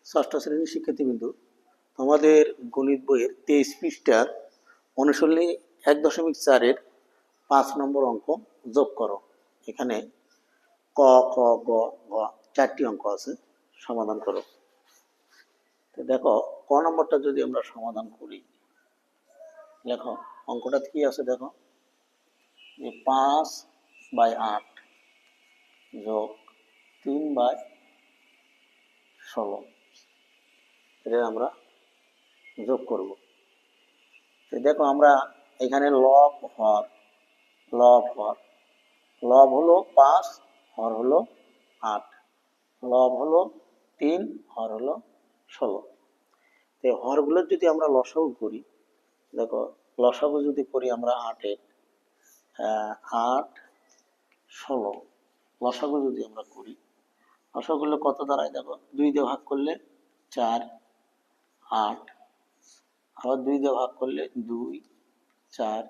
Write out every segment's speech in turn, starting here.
ষষ্ঠ শ্রেণীর শিক্ষার্থীবৃন্দু, তোমাদের গণিত বইয়ের 23 পৃষ্ঠার অনুশীলনী 1.4-এর 5 নম্বর অঙ্ক যোগ করো। এখানে ক, খ, গ, ঘ 4টি অঙ্ক আছে, সমাধান করো। তো দেখো, ক নম্বরটা যদি আমরা সমাধান করি, দেখো অঙ্কটা কি আছে, দেখো যে 5/8 যোগ 3/16, এটা আমরা যোগ করব। তো দেখো আমরা এখানে লব হর, লব হলো 5, হর হলো 8, লব হলো 3, হর হলো 16। তো হরগুলোর যদি আমরা লসাগু করি, দেখো লসাগু যদি করি আমরা 8-এর 8, 16 লসাগু যদি আমরা করি, লসাগু করলে কত দাঁড়ায়, দেখো 2 দিয়ে ভাগ করলে 4, 8, আবার 2 দিয়ে ভাগ করলে 2, 4,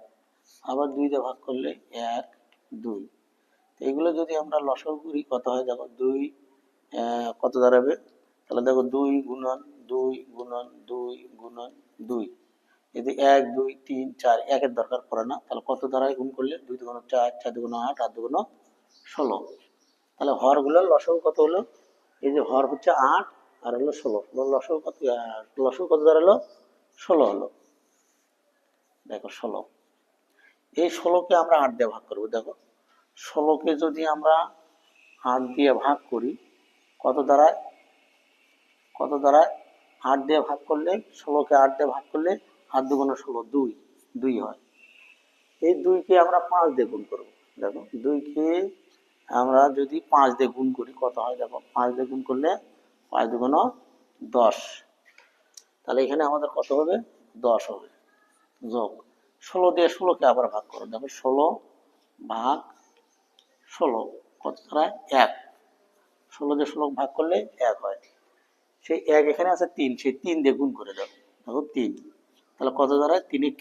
আবার 2 দিয়ে ভাগ করলে 1, 2। এগুলো যদি আমরা লসাগু করি কত হয়, দেখো 2 কত দাঁড়াবে, তাহলে দেখো 2 গুণন 2 গুণন 2 গুণন 2, যদি 1 2 3 4 একের দরকার পড়ে না, তাহলে কত দ্বারায় গুণ করলে 2 দুগুণ 4, 4 দুগুণ 8, 8 দুগুণ 16। তাহলে হরগুলোর লসাগু কত হলো, এই যে হর হচ্ছে 8 আর হলো 16, লসাগু কত, লসাগু কত দাঁড়ালো 16 হলো। দেখো 16, এই 16কে আমরা 8 দিয়ে ভাগ করবো। দেখো 16কে যদি আমরা 8 দিয়ে ভাগ করি কত দাঁড়ায়, 8 দিয়ে ভাগ করলে, 16কে 8 দিয়ে ভাগ করলে 8 দুগুণ 16, 2 হয়। এই 2কে আমরা 5 দিয়ে গুণ করবো। দেখো 2কে আমরা যদি 5 দিয়ে গুণ করি কত হয়, দেখো 5 দিয়ে গুণ করলে 5 দুগুণ 10, তাহলে এখানে আমাদের কত হবে, 10 হবে। যোগ 16 দিয়ে 16কে আবার ভাগ করো, দেখো 16 ভাগ 16 কত দাঁড়ায় 1, 16 দিয়ে 16 ভাগ করলে 1 হয়। সেই 1 এখানে আছে 3, সেই 3 দিয়ে গুণ করে দাও, দেখো 3, তাহলে কত দাঁড়ায় 3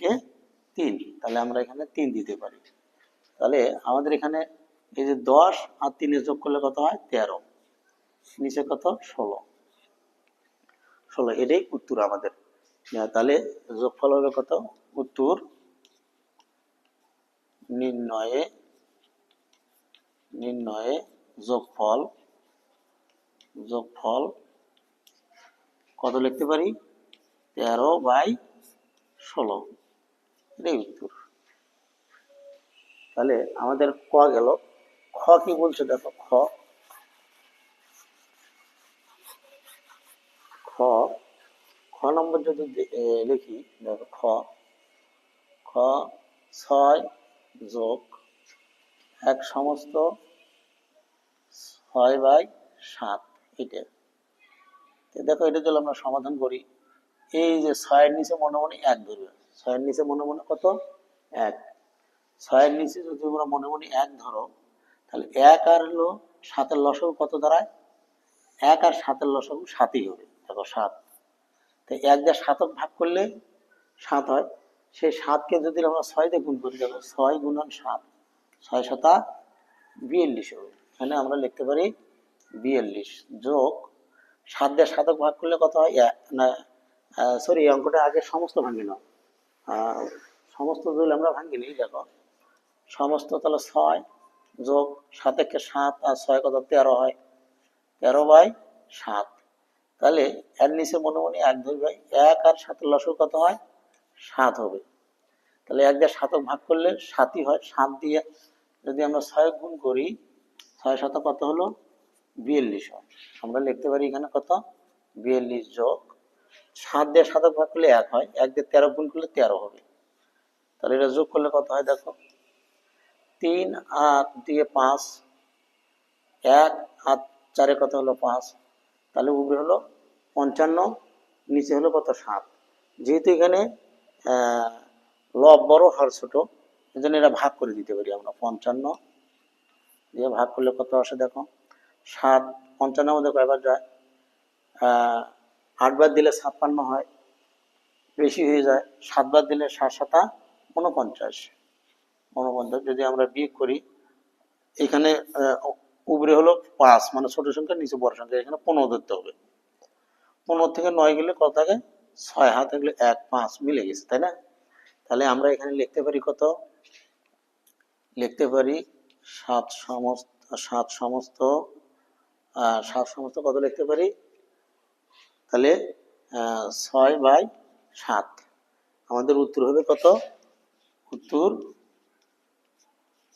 3, তাহলে আমরা এখানে 3 দিতে পারি। তাহলে আমাদের এখানে এই যে 10 আর 3 যোগ করলে কত হয় 13, নিচে কত 16, এটাই উত্তর আমাদের। তাহলে যোগফল হবে কত, উত্তর নির্ণয়ে যোগফল কত লিখতে পারি, 13/16, এটাই উত্তর। তাহলে আমাদের ক গেল। খ কি বলছে, দেখো খ নম্বর যদি লিখি, দেখো খ 6 যোগ 1 সমস্ত 6/7, এটা। দেখো এটা যদি আমরা সমাধান করি, এই যে 6-এর নিচে মনে মনে 1 ধরবে, 6-এর নিচে মনে মনে কত 1, 6-এর নিচে যদি আমরা মনে মনে 1 ধরো, তাহলে 1 আর হলো 7-এর লসাগু কত দাঁড়ায়, 1 আর 7-এর লসাগু 7ই হবে। দেখো 7, তো 1 দিয়ে 7 ভাগ করলে 7 হয়। সেই 7কে যদি আমরা 6 দিয়ে গুণ করি, দেখো 6 গুণন 7, 6 7 42 হবে। এখানে আমরা লিখতে পারি 42 যোগ 7 দিয়ে 7 ভাগ করলে কত হয়, না সরি, এই অঙ্কটা আগে সমস্ত ভাঙি নাও, সমস্ত যদি আমরা ভাঙি নিই, দেখো সমস্ত, তাহলে 6 যোগ 7 7 আর 6 কত 13 হয়, 13/7। তাহলে এর নিচে মনে মনে 1 ধরবে, 1 আর 7-এর লসাগু কত হয় 7 হবে। তাহলে 1 দিয়ে 7 ভাগ করলে 7ই হয়। 7 দিয়ে যদি আমরা 6 গুণ করি, 6 7 কত হলো 42 হয়। আমরা লিখতে পারি এখানে কত 42 যোগ 7 দিয়ে 7 ভাগ করলে 1 হয়, 1 দিয়ে 13 গুণ করলে 13 হবে। তাহলে এটা যোগ করলে কত হয়, দেখো 3 আর 2 5, 1 আর 4 কত হলো 5, তাহলে উপরে হলো 55, নিচে হলো কত 7। যেহেতু এখানে লব বড় হর ছোট, এই জন্য এটা ভাগ করে দিতে পারি আমরা। 55 দিয়ে ভাগ করলে কত আসে, দেখো 7, 55 মধ্যে কয়বার যায়, 8 বার দিলে 56 হয়, বেশি হয়ে যায়। 7 বার দিলে 7 7 49, যদি আমরা বিয়োগ করি, এখানে উপরে হলো 5, মানে ছোট সংখ্যা, নিচে বড় সংখ্যা, এখানে 15 ধরতে হবে। 15 থেকে 9 গেলে কত থাকে? 6 হাত থাকলে 1 5 মিলে গেছে, তাই না? তাহলে আমরা এখানে লিখতে পারি কত? লিখতে পারি 7 সমস্ত 7 সমস্ত 7 সমস্ত কত লিখতে পারি? তাহলে 6/7। আমাদের উত্তর হবে কত? উত্তর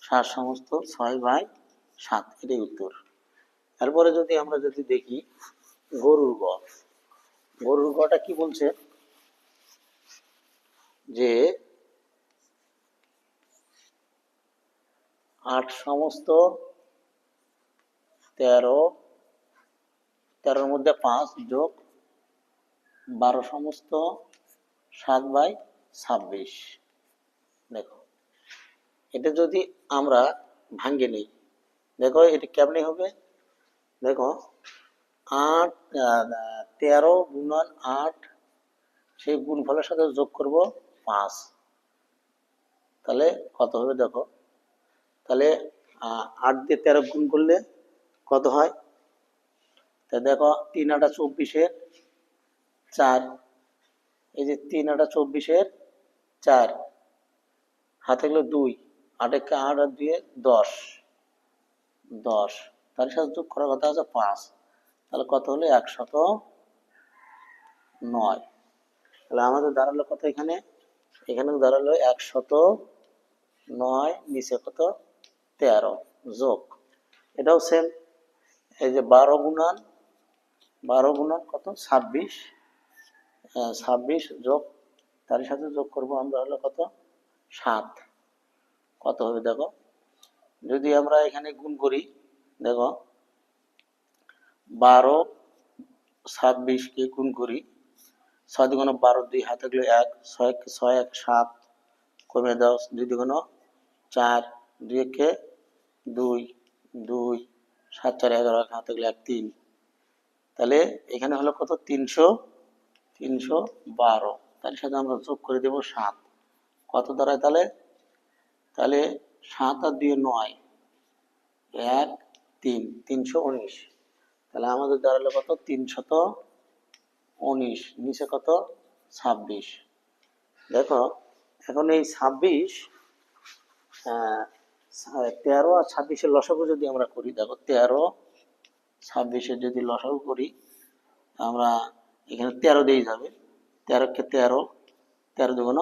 7 সমস্ত 6/7, এটাই উত্তর। তারপরে যদি আমরা দেখি গরুর গ, গরুর গটা কি বলছে? যে 8 সমস্ত 13, 13-র মধ্যে 5 যোগ 12 সমস্ত 7/26। দেখো এটা যদি আমরা ভাঙ্গে নিই, দেখো এটা কেমনি হবে? দেখো 8 13 গুণন 8, সেই গুণফলের সাথে যোগ করব 5, তাহলে কত হবে? দেখো তাহলে 8 দিয়ে 13 গুণ করলে কত হয়? তা দেখো 3 8 24-এর 4, এই যে 3 8 24-এর 4, হাতে গেল 2, 8 একে 8 আর 2 10, 10, তার সাথে যোগ করার কথা আছে 5, তাহলে কত হলো? 109। তাহলে আমাদের দাঁড়ালো কত? এখানে দাঁড়ালো 109, নিচে কত? 13 যোগ, এটাও সেম। এই যে 12 গুণন কত? 26, 26 যোগ, তার সাথে যোগ করব আমরা হলো কত? 7, কত হবে? দেখো যদি আমরা এখানে গুণ করি, দেখো 12 26 কে গুণ করি, 6 দুগুণ 12, 2 হাতে গেলে 1, 6 1 7, কমে দাও 2 দুগুণ 4, 2 একে 2, 2 7 4 11, হাতে গেলে 1 3, তাহলে এখানে হলো কত? 312, তার সাথে আমরা যোগ করে দেব 7, কত দাঁড়ায়? তাহলে 7 আর 2 9, 1 3, 319। তাহলে আমাদের দাঁড়ালো কত? 319, নিচে কত? 26। দেখো এখন এই 26, 13 আর 26-এর লসাগু যদি আমরা করি, দেখো 13 26-এর যদি লসাগু করি, আমরা এখানে 13 দিয়ে যাবে, 13 কে 13, 13 দুগুণ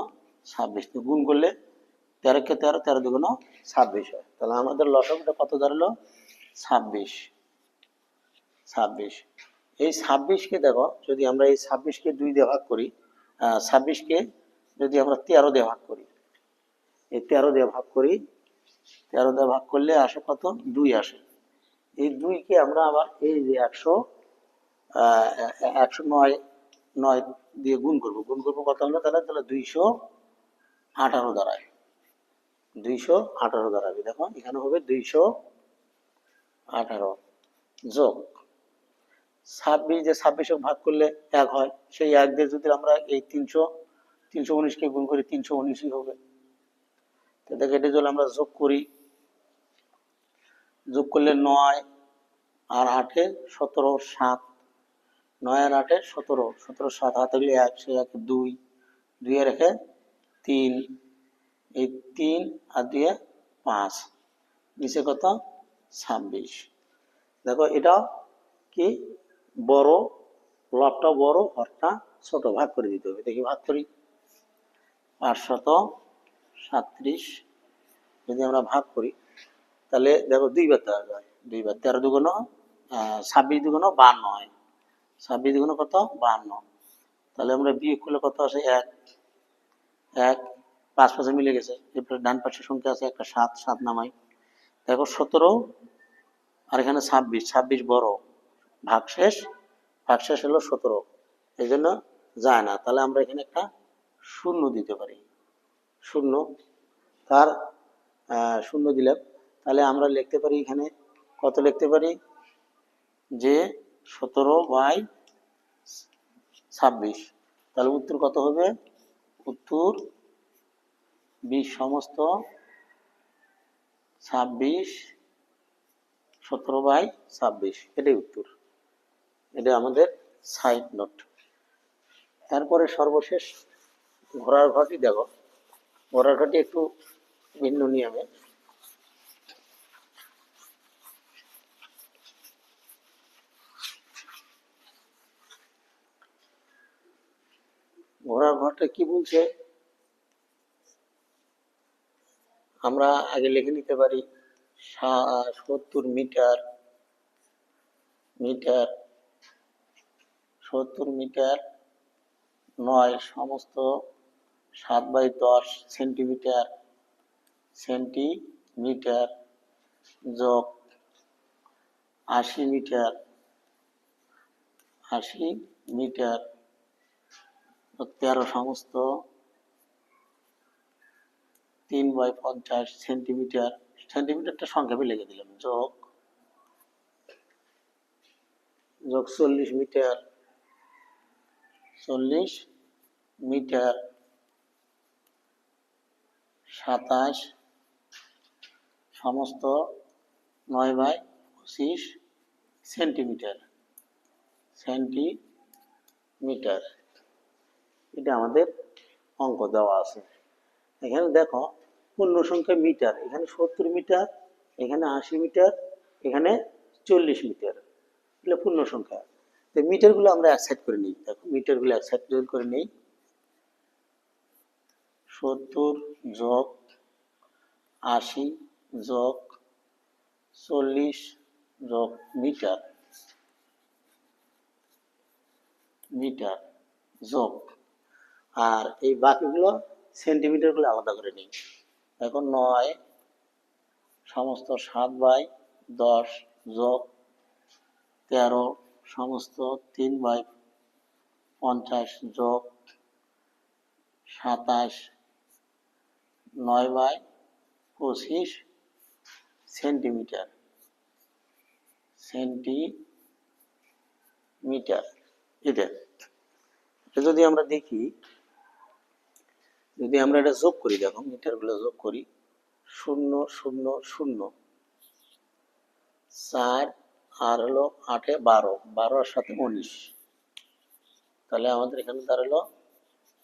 26, গুণ করলে 13 কে 13, 13 দুগুণ 26 হয়। তাহলে আমাদের লসাগুটা কত দাঁড়ালো? 26। এই 26-কে দেখো যদি আমরা এই 26-কে 2 দিয়ে ভাগ করি, 26-কে যদি আমরা 13 দিয়ে ভাগ করি, এই 13 দিয়ে ভাগ করি, 13 দিয়ে ভাগ করলে আসে কত? 2 আসে। এই 2-কে আমরা আবার এই যে 109 দিয়ে গুণ করব, কত হলো? তাহলে 218 দাঁড়ায়, 218 দাঁড়াবে। দেখো এখানে হবে 218 যোগ 26, যে 26 ভাগ করলে 1 হয়, সেই 1 দিয়ে যদি আমরা এই 319-কে গুণ করি, 319ই হবে। তো দেখো এটা যদি আমরা যোগ করি, যোগ করলে 9 আর 8 17, 7, 9 আর 8 17, 17 7, হাতে গেলে 1, সেই 1 2, 2 আর 1 3, এই 3 আর 2 5, নিচে কত? 26। দেখো এটা কি? বড়, লবটা বড়, হরটা ছোট, ভাগ করে দিতে হবে। দেখি ভাগ করি, 537 যদি আমরা ভাগ করি, তাহলে দেখো 2 বার দেওয়া যায়, 2 বার, 13 দুগুণ 26 দুগুণ 52 হয়, 26 দুগুণ কত? 52। তাহলে আমরা বিয়োগ করলে কত আসে? 1, 5 5 মিলে গেছে, এরপরে ডান পাশের সংখ্যা আছে একটা 7, 7 নামাই, দেখো 17 আর এখানে 26, 26 বড়, ভাগশেষ হলো 17, এই জন্য যায় না। তাহলে আমরা এখানে একটা শূন্য দিতে পারি, শূন্য, তার শূন্য দিলাম। তাহলে আমরা লিখতে পারি এখানে কত? লিখতে পারি যে 17/26। তাহলে উত্তর কত হবে? উত্তর 20 সমস্ত 26, 17/26, এটাই উত্তর। এটা আমাদের সাইড নোট। এরপরে সর্বশেষ ঘোড়ার ঘরটি দেখো, ঘোড়ার ঘরটি একটু ভিন্ন নিয়মে। ঘোড়ার ঘরটা কি বলছে, আমরা আগে লিখে নিতে পারি 70 মিটার, 70 মিটার 9 সমস্ত 7/10 সেন্টিমিটার, যোগ 80 মিটার, 13 সমস্ত 3/50 সেন্টিমিটার, সেন্টিমিটারটা সংক্ষেপে লিখে দিলাম, যোগ 40 মিটার, 27 সমস্ত 9/25 সেন্টিমিটার, এটা আমাদের অঙ্ক দেওয়া আছে। এখানে দেখো পূর্ণ সংখ্যা মিটার, এখানে 70 মিটার, এখানে 80 মিটার, এখানে 40 মিটার, এগুলো পূর্ণ সংখ্যা। তো মিটারগুলো আমরা এক সাইড করে নিই, দেখো মিটারগুলো এক সাইড করে নিই। 70 যোগ 80 যোগ 40 যোগ মিটার যোগ, আর এই বাকিগুলো সেন্টিমিটারগুলো আলাদা করে নিই। এখন 9 সমস্ত 7/10 যোগ 13 সমস্ত 3/50 যোগ 27 9/25 সেন্টিমিটার, এটা যদি আমরা দেখি, যদি আমরা এটা যোগ করি, দেখো মিটারগুলো যোগ করি, 0 0 0 4 আর হলো 8 12, 12 সাথে 19, তাহলে আমাদের এখানে দাঁড়ালো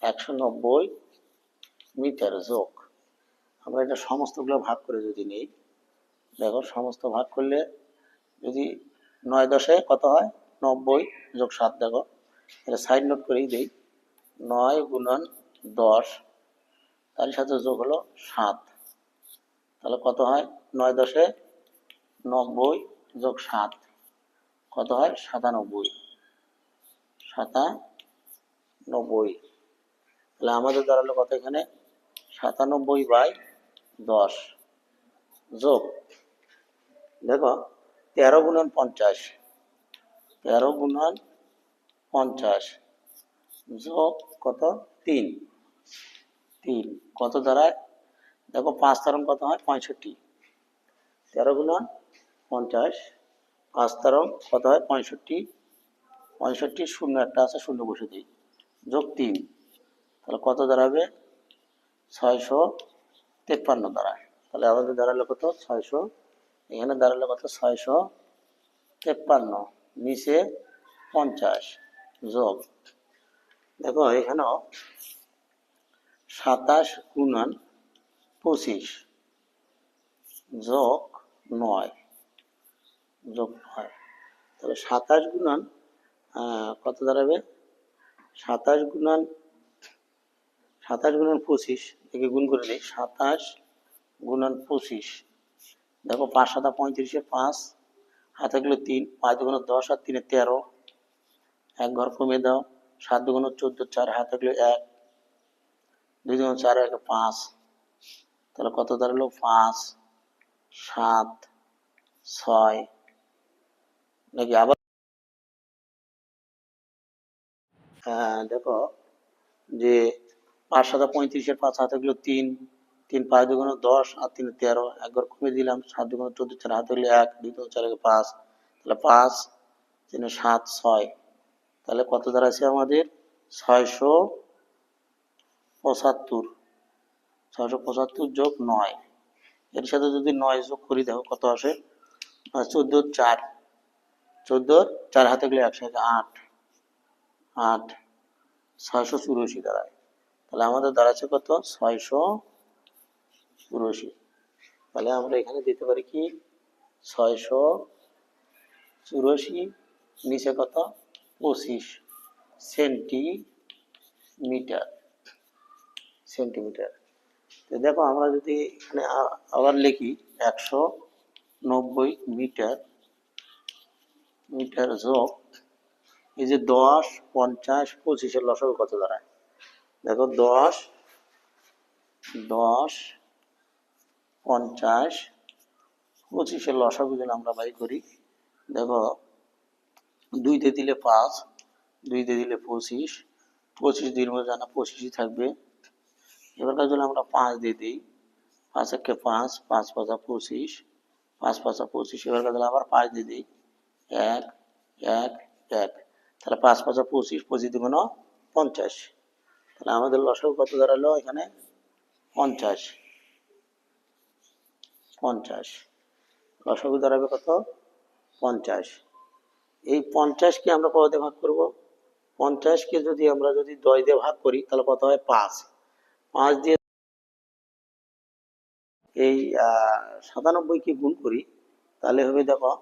190 মিটার যোগ। আমরা এটা সমস্তগুলো ভাগ করে যদি নেই, দেখো সমস্ত ভাগ করলে যদি 9 10 কত হয়, 90 যোগ 7, দেখো এটা সাইড নোট করেই দেই, 9 গুণন 10, তার সাথে যোগ হলো 7, তাহলে কত হয়, 9 10 90 যোগ 7 কত হয়, 97, তাহলে আমাদের দাঁড়ালো কত এখানে, 97/10 যোগ, দেখো 13 গুণন 50, 13 গুণন 50 যোগ কত, 3 কত দাঁড়ায়, দেখো 5 তারণ কত হয়, 65, 13 গুণন 50 5 তারণ কত হয়, 65, 65 শূন্য একটা আছে, শূন্য বসে দিই, যোগ 3, তাহলে কত দাঁড়াবে, 653 দাঁড়ায়। তাহলে আমাদের দাঁড়ালো কত, 600, এখানে দাঁড়ালো কত, 653, নিচে 50 যোগ, দেখো এখানেও 27 গুণন 25 যোগ 9, তাহলে 27 গুণন কত দাঁড়াবে, 27 গুণন 25, একে গুণ করে দিই, 27 গুণন 25, দেখো 5 7 35, 5 হাতে গেলে 3, 5 দুগুণ 10 আর 3 13, এক ঘর কমে দাও, 7 দুগুণ 14, 4 হাতে গেলে 1, 2 দুগুণ 4 1 5, তাহলে কত দাঁড়ালো, 5 7 6, নাকি আবার দেখো যে 5 7 35, 5 হাতে গেল 3, 3 5 দুগুণ 10 আর 3 13, এক ঘর কমে দিলাম, 7 দুগুণ 14, 4 হাতে গেলে 1, 2 দুগুণ 4 5, তাহলে 5 3 7 6, তাহলে কত দাঁড়াচ্ছে আমাদের, 675 যোগ 9, এর সাথে যদি 9 যোগ করি, দেখো কত আসে, 14 4 হাতে গেলে 1 8, 8 684 দাঁড়ায়। তাহলে আমাদের দাঁড়াচ্ছে কত? 684। তাহলে আমরা এখানে দিতে পারি কি 684, নিচে কত 25 সেন্টিমিটার। সেন্টিমিটার। তো দেখো আমরা যদি এখানে আবার লিখি 190 মিটার, মিটার যোগ এই যে 10 50 25 লসাগু কত দাঁড়ায়? দেখো 10 50 25 লসাগু যদি আমরা বাই করি, দেখো 2 দিয়ে দিলে 5, 2 দিয়ে দিলে 25, 25 দিন মধ্যে জানা 25ই থাকবে। এবার যদি আমরা 5 দিয়ে দিই, 5 একে 5, 5 5 25, 5 5 25, এবার যদি আবার 5 দিয়ে দিই, 1 1 1, তাহলে 5 5 25, 25 দুগুণ 50। তাহলে আমাদের লসাগু কত দাঁড়ালো এখানে? 50। 50 লসাগু দাঁড়াবে কত? 50। এই 50কে আমরা কত দিয়ে ভাগ করব? 50কে যদি আমরা 10 দিয়ে ভাগ করি তাহলে কত হয়? 5। 5 দিয়ে এই 97কে গুণ করি তাহলে হবে, দেখো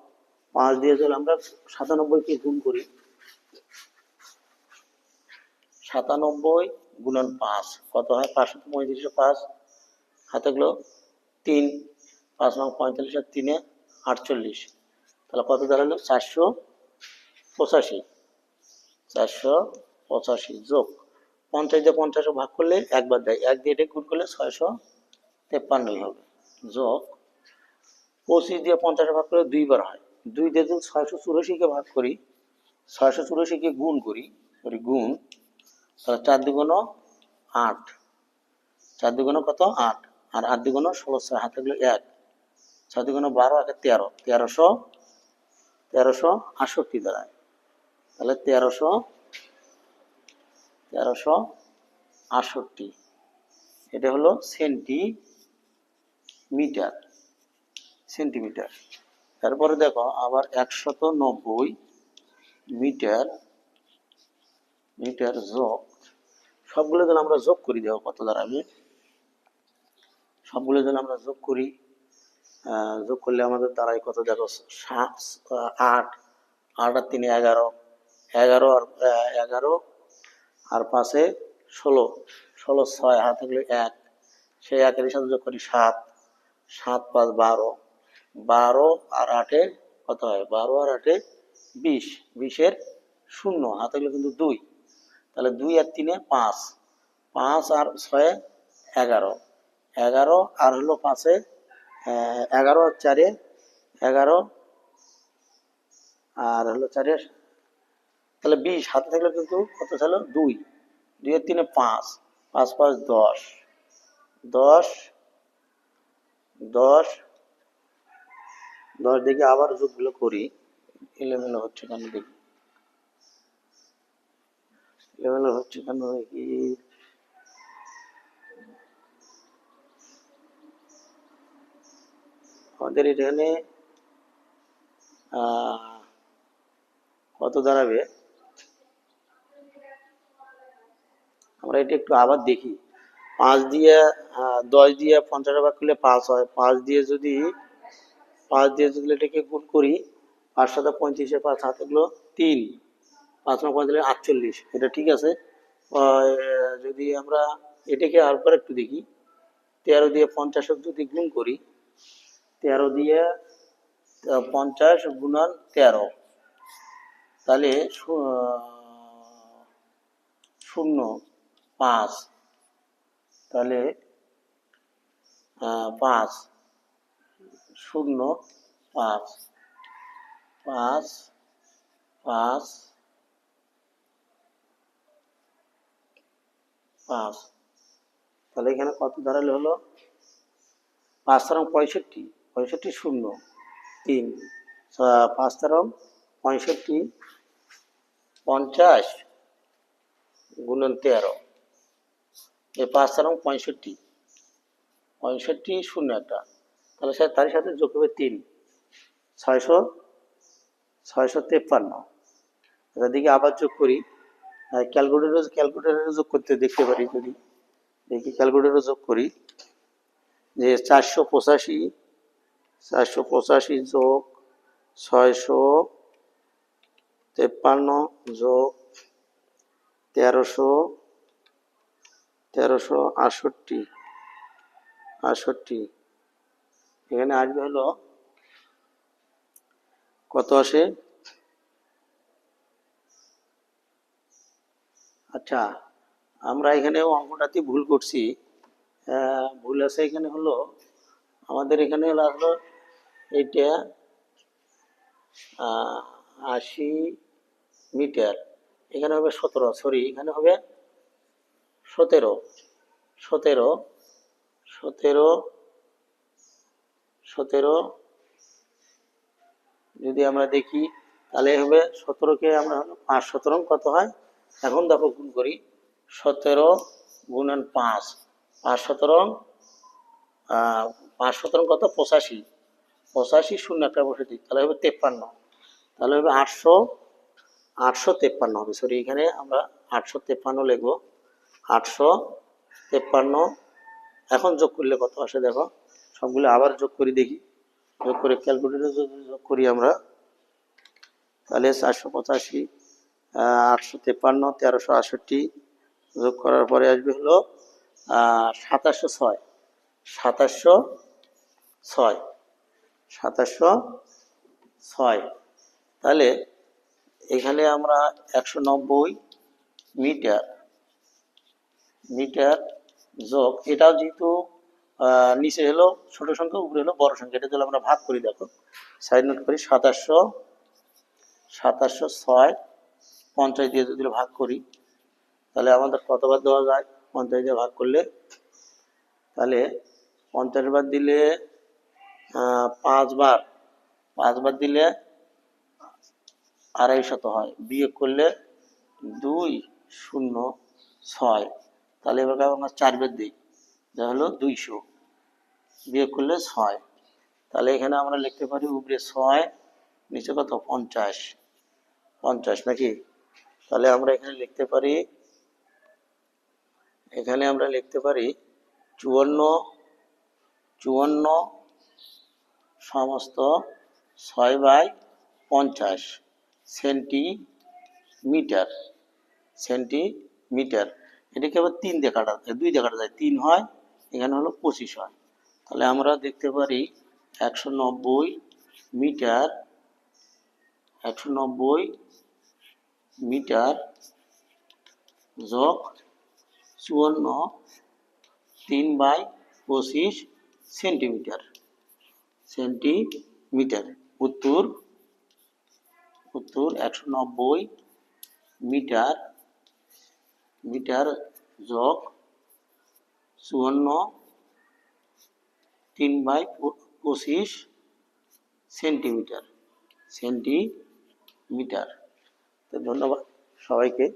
5 দিয়ে যদি আমরা 97কে গুণ করি, 97 গুণন 5 কত হয়? 535, 5 হাতে গেলো 3, 5 নং 45 আর 3 48, তাহলে কত দাঁড়ালো? 485। 485 যোগ 50 দিয়ে 50 ভাগ করলে একবার দেয়, 1 দিয়ে এটা গুণ করলে 653 হবে, যোগ 25 দিয়ে 50 ভাগ করলে 2 বার হয়, 2 দিয়ে যদি 684কে ভাগ করি, 684কে গুণ করি, গুণ, তাহলে 4 দুগুণ 8, 4 দুগুণ কত? 8, আর 8 দুগুণ 16, 6 হাতে গেলো 1, 6 দুগুণ 12, 1 13, 1368 দাঁড়ায়। তাহলে 1368, এটা হলো সেন্টিমিটার। সেন্টিমিটার। তারপরে দেখো আবার 190 মিটার, মিটার যোগ, সবগুলো যদি আমরা যোগ করি দেখো কত দাঁড়াবে। সবগুলো যদি আমরা যোগ করি, যোগ করলে আমাদের দাঁড়ায় কত? দেখো 8 8 আর 3 11, 11 আর 11 আর 5 16, 16 6 হাতে থাকলে 1, সেই 1 এর সাথে যোগ করি 7, 7 5 12, 12 আর 8 কত হয়? 12 আর 8 20, 20 এর 0 হাতে গেলে কিন্তু 2, তাহলে 2 আর 3 5, 5 আর 6 11, 11 আর হলো 5 11 আর 4 11, আর হলো 4 তাহলে 20 হাতে থাকলে কিন্তু কত ছিল? 2, 2 আর 3 5, 5 5 10, 10 10 10 দেখে আবার যোগগুলো করি, এলোমেলো হচ্ছে কেন দেখি, এলোমেলো হচ্ছে কেন দেখি। আমাদের এখানে কত দাঁড়াবে? আমরা এটা একটু আবার দেখি। 5 দিয়ে 10 দিয়ে 50 ভাগ করলে 5 হয়, 5 দিয়ে যদি এটাকে গুণ করি, 5 7 35, 5 হাতে গেলো 3, 5 9 45 48, এটা ঠিক আছে। যদি আমরা এটাকে আরেকবার একটু দেখি, 13 দিয়ে 50 যদি গুণ করি, 13 দিয়ে 50 গুণন 13, তাহলে 0 5, তাহলে 5 0 5 5 5 5, তাহলে এখানে কত দাঁড়ালে হলো? 5 তেরং 65, 65 0 3, 5 তেরং 65, 50 গুণন 13, এই 5 তেরং 65, 65 0 একটা, তাহলে তার সাথে যোগ হবে 3, 653। এটার দিকে আবার যোগ করি, ক্যালকুলেটরে যোগ করতে দেখতে পারি, যদি দেখি ক্যালকুলেটরে যোগ করি যে 485 যোগ 653 যোগ 1368 এখানে আসবে হলো কত আসে। আচ্ছা, আমরা এখানে অঙ্কটাতে ভুল করছি, ভুল আছে এখানে হলো, আমাদের এখানে লাগলো এইটা 80 মিটার, এখানে হবে 17, সরি এখানে হবে 17 17 17 17 যদি আমরা দেখি তাহলে হবে 17কে আমরা 5 কত হয়, এখন দেখো গুণ করি, 17 গুণন 5, 5 কত 85 শূন্য একটা বসে দিই, তাহলে হবে 53, তাহলে হবে 853 হবে, সরি এখানে আমরা 853 লিখবো, 853। এখন যোগ করলে কত আসে দেখো, সবগুলো আবার যোগ করি দেখি, যোগ করে ক্যালকুলেটরে যোগ করি আমরা, তাহলে 485 853 1368 যোগ করার পরে আসবে হলো 2706 2706। তাহলে এখানে আমরা 190 মিটার যোগ, এটাও যেহেতু নিচে হলো ছোট সংখ্যা, উপরে হলো বড় সংখ্যা, এটা যদি আমরা ভাগ করি, দেখো সাইড নোট করি, 2706 50 দিয়ে যদি ভাগ করি, তাহলে আমাদের কতবার দেওয়া যায়, 50 দিয়ে ভাগ করলে, তাহলে 50 বার দিলে 5 বার দিলে 250 হয়, বিয়োগ করলে 206, তাহলে এবার আমরা 4 বার দিই, যা হলো 200, বিয়োগ করলে 6, তাহলে এখানে আমরা লিখতে পারি উপরে 6 নিচে কত 50 নাকি, তাহলে আমরা এখানে লিখতে পারি 54 সমস্ত 6/50 সেন্টিমিটার। এটাকে আবার 2 দিয়ে কাটা যায়, 3 হয়, এখানে হলো 25 হয়, তাহলে আমরা দেখতে পারি 190 মিটার 190 মিটার যোগ 54 3/25 সেন্টিমিটার। উত্তর 190 মিটার যোগ 54 3/25 সেন্টিমিটার। তো ধন্যবাদ সবাইকে।